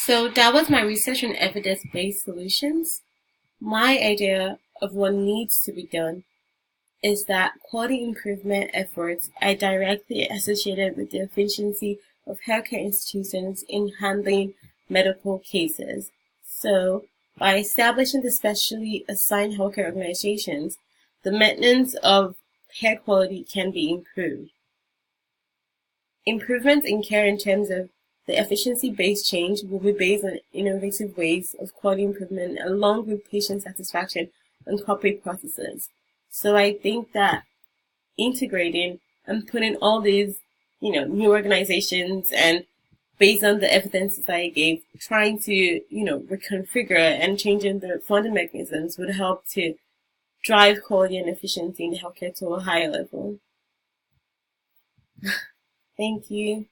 So that was my research on evidence-based solutions. My idea of what needs to be done is that quality improvement efforts are directly associated with the efficiency of healthcare institutions in handling medical cases. So, by establishing the specially assigned healthcare organizations, the maintenance of care quality can be improved. Improvements in care in terms of the efficiency-based change will be based on innovative ways of quality improvement along with patient satisfaction and corporate processes. So I think that integrating and putting all these, new organizations and based on the evidence that I gave, trying to, reconfigure and changing the funding mechanisms would help to drive quality and efficiency in healthcare to a higher level. Thank you.